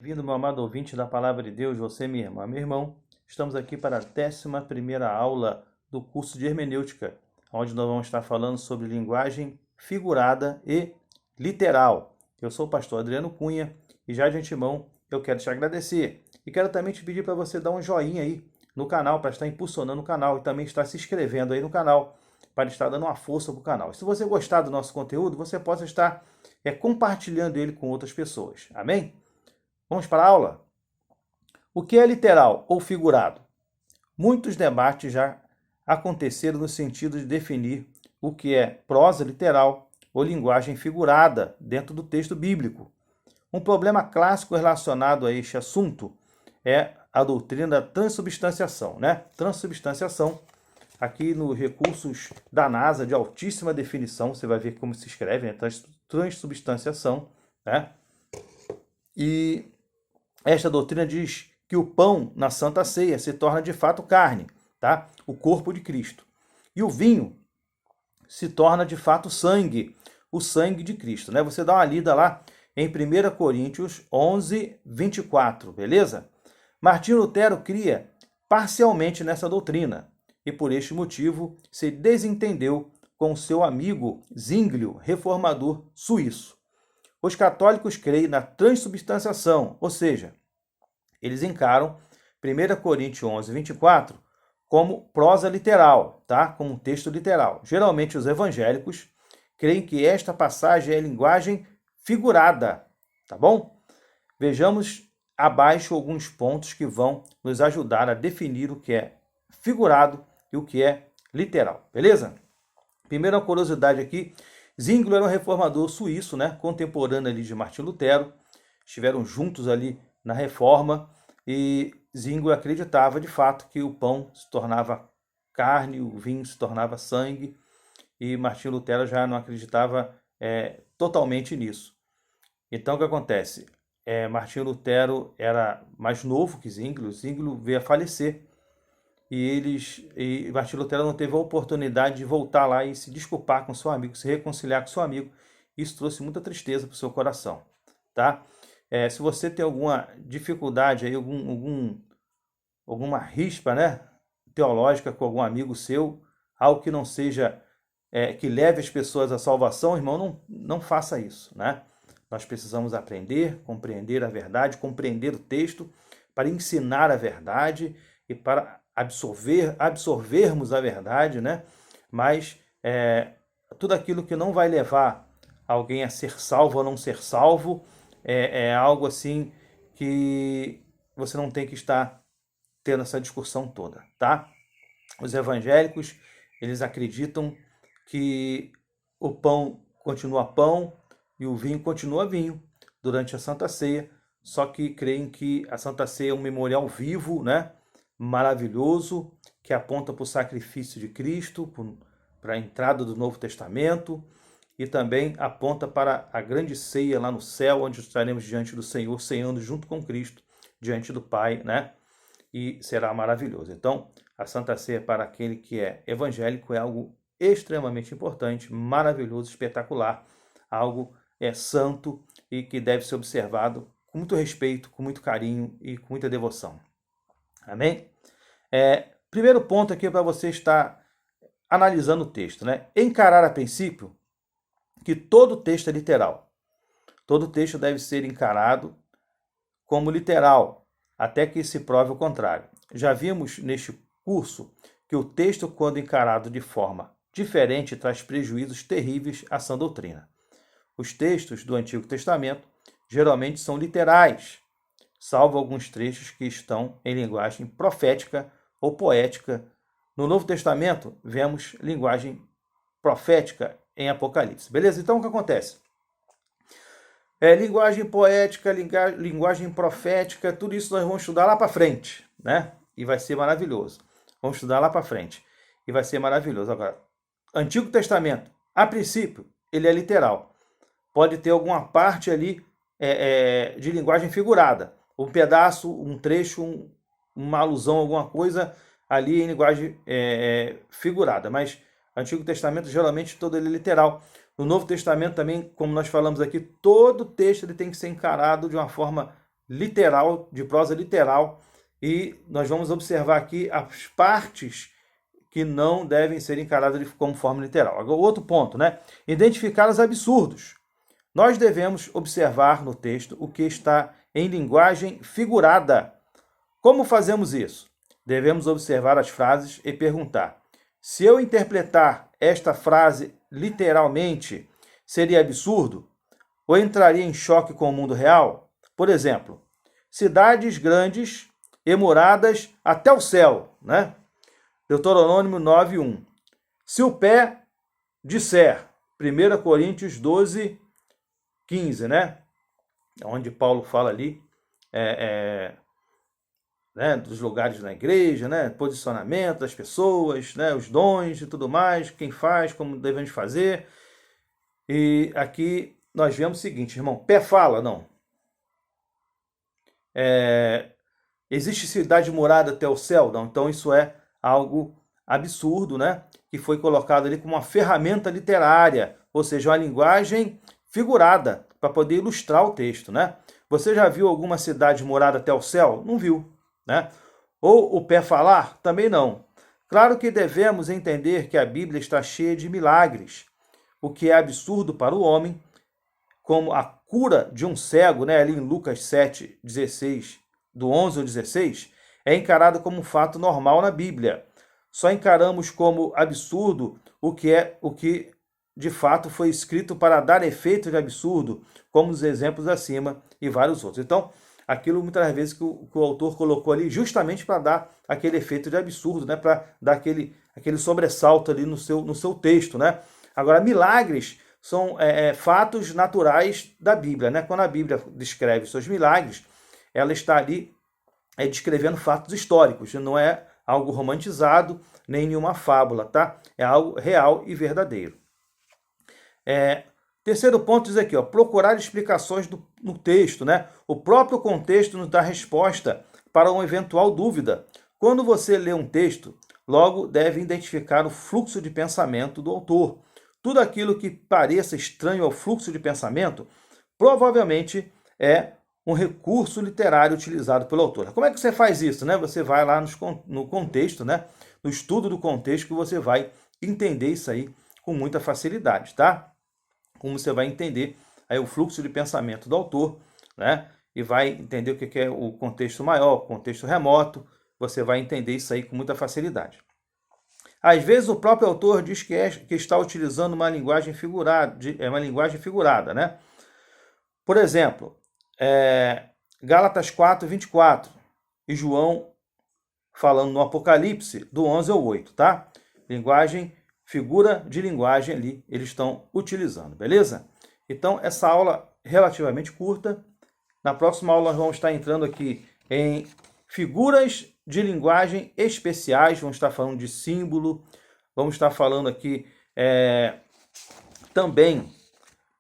Bem-vindo, meu amado ouvinte da Palavra de Deus, você, minha irmã, meu irmão. Estamos aqui para a 11ª aula do curso de Hermenêutica, onde nós vamos estar falando sobre linguagem figurada e literal. Eu sou o pastor Adriano Cunha e já de antemão eu quero te agradecer e quero também te pedir para você dar um joinha aí no canal, para estar impulsionando o canal e também estar se inscrevendo aí no canal, para estar dando uma força para o canal. Se você gostar do nosso conteúdo, você possa estar compartilhando ele com outras pessoas. Amém? Vamos para a aula? O que é literal ou figurado? Muitos debates já aconteceram no sentido de definir o que é prosa literal ou linguagem figurada dentro do texto bíblico. Um problema clássico relacionado a este assunto é a doutrina da transubstanciação, né? Transubstanciação, aqui nos recursos da NASA de altíssima definição, você vai ver como se escreve, né? Transubstanciação, né? E esta doutrina diz que o pão na Santa Ceia se torna de fato carne, tá? O corpo de Cristo. E o vinho se torna de fato sangue, o sangue de Cristo, né? Você dá uma lida lá em 1 Coríntios 11, 24, beleza? Martinho Lutero cria parcialmente nessa doutrina e por este motivo se desentendeu com seu amigo Zwinglio, reformador suíço. Os católicos creem na transubstanciação, ou seja, eles encaram 1 Coríntios 11, 24 como prosa literal, tá? Como um texto literal. Geralmente os evangélicos creem que esta passagem é linguagem figurada, tá bom? Vejamos abaixo alguns pontos que vão nos ajudar a definir o que é figurado e o que é literal, beleza? Primeira curiosidade aqui, Zwinglio era um reformador suíço, né, contemporâneo ali de Martinho Lutero, estiveram juntos ali na Reforma, e Zwinglio acreditava de fato que o pão se tornava carne, o vinho se tornava sangue, e Martinho Lutero já não acreditava totalmente nisso. Então o que acontece? Martinho Lutero era mais novo que Zwinglio veio a falecer, e Martinho Lutero não teve a oportunidade de voltar lá e se desculpar com seu amigo, se reconciliar com seu amigo. Isso trouxe muita tristeza para o seu coração, tá? Se você tem alguma dificuldade aí, alguma rispa, né, teológica com algum amigo seu, algo que não seja que leve as pessoas à salvação, irmão, não faça isso, né? Nós precisamos aprender, compreender a verdade, compreender o texto para ensinar a verdade e para absorvermos a verdade, né? Mas tudo aquilo que não vai levar alguém a ser salvo ou não ser salvo é algo assim que você não tem que estar tendo essa discussão toda, tá? Os evangélicos, eles acreditam que o pão continua pão e o vinho continua vinho durante a Santa Ceia, só que creem que a Santa Ceia é um memorial vivo, né? Maravilhoso, que aponta para o sacrifício de Cristo, para a entrada do Novo Testamento, e também aponta para a grande ceia lá no céu, onde estaremos diante do Senhor, ceando junto com Cristo, diante do Pai, né? E será maravilhoso. Então, a Santa Ceia para aquele que é evangélico é algo extremamente importante, maravilhoso, espetacular, algo santo e que deve ser observado com muito respeito, com muito carinho e com muita devoção. Amém? Primeiro ponto aqui para você estar analisando o texto, né? Encarar a princípio que todo texto é literal. Todo texto deve ser encarado como literal, até que se prove o contrário. Já vimos neste curso que o texto, quando encarado de forma diferente, traz prejuízos terríveis à sã doutrina. Os textos do Antigo Testamento geralmente são literais, salvo alguns trechos que estão em linguagem profética ou poética. No Novo Testamento, vemos linguagem profética em Apocalipse. Beleza? Então, o que acontece? Linguagem poética, linguagem profética, tudo isso nós vamos estudar lá para frente, né? E vai ser maravilhoso. Vamos estudar lá para frente. E vai ser maravilhoso. Agora, Antigo Testamento, a princípio, ele é literal. Pode ter alguma parte ali de linguagem figurada. Um pedaço, um trecho, uma alusão, alguma coisa ali em linguagem figurada. Mas Antigo Testamento, geralmente, todo ele é literal. No Novo Testamento também, como nós falamos aqui, todo texto ele tem que ser encarado de uma forma literal, de prosa literal, e nós vamos observar aqui as partes que não devem ser encaradas como forma literal. Agora, outro ponto, né? Identificar os absurdos. Nós devemos observar no texto o que está em linguagem figurada. Como fazemos isso? Devemos observar as frases e perguntar: se eu interpretar esta frase literalmente, seria absurdo? Ou entraria em choque com o mundo real? Por exemplo, cidades grandes e moradas até o céu, né? Deuteronômio 9:1. Se o pé disser, 1 Coríntios 12:15, né? Onde Paulo fala ali né, dos lugares na igreja, né? Posicionamento das pessoas, né? Os dons e tudo mais, quem faz, como devemos fazer. E aqui nós vemos o seguinte, irmão, pé fala, não. Existe cidade morada até o céu? Não. Então isso é algo absurdo, né? Que foi colocado ali como uma ferramenta literária, ou seja, uma linguagem figurada, para poder ilustrar o texto, né? Você já viu alguma cidade morada até o céu? Não viu, né? Ou o pé falar? Também não. Claro que devemos entender que a Bíblia está cheia de milagres, o que é absurdo para o homem, como a cura de um cego, né? Ali em Lucas 7:16, do 11 ao 16, é encarado como um fato normal na Bíblia. Só encaramos como absurdo o que de fato foi escrito para dar efeito de absurdo, como os exemplos acima e vários outros. Então, aquilo muitas vezes que o autor colocou ali justamente para dar aquele efeito de absurdo, né? Para dar aquele sobressalto ali no seu texto, né? Agora, milagres são fatos naturais da Bíblia, né? Quando a Bíblia descreve seus milagres, ela está ali descrevendo fatos históricos, não é algo romantizado, nem nenhuma fábula, tá? É algo real e verdadeiro. Terceiro ponto diz aqui, ó, procurar explicações no texto, né? O próprio contexto nos dá resposta para uma eventual dúvida. Quando você lê um texto, logo deve identificar o fluxo de pensamento do autor. Tudo aquilo que pareça estranho ao fluxo de pensamento, provavelmente é um recurso literário utilizado pelo autor. Como é que você faz isso, né? Você vai lá no contexto, né? No estudo do contexto, que você vai entender isso aí com muita facilidade, tá? Como você vai entender aí o fluxo de pensamento do autor, né? E vai entender o que é o contexto maior, o contexto remoto, você vai entender isso aí com muita facilidade. Às vezes o próprio autor diz que está utilizando uma linguagem figurada, né? Por exemplo, Gálatas 4:24 e João falando no Apocalipse do 11 ao 8, tá? Figura de linguagem ali eles estão utilizando, beleza? Então, essa aula relativamente curta. Na próxima aula nós vamos estar entrando aqui em figuras de linguagem especiais, vamos estar falando de símbolo, vamos estar falando aqui também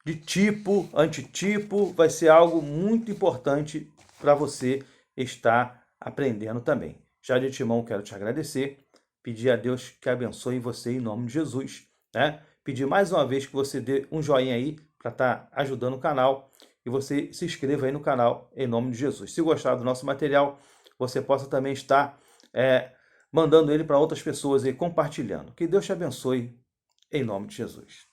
de tipo, antitipo, vai ser algo muito importante para você estar aprendendo também. Já de antemão quero te agradecer, pedir a Deus que abençoe você em nome de Jesus, né? Pedir mais uma vez que você dê um joinha aí para estar ajudando o canal e você se inscreva aí no canal em nome de Jesus. Se gostar do nosso material, você possa também estar mandando ele para outras pessoas e compartilhando. Que Deus te abençoe em nome de Jesus.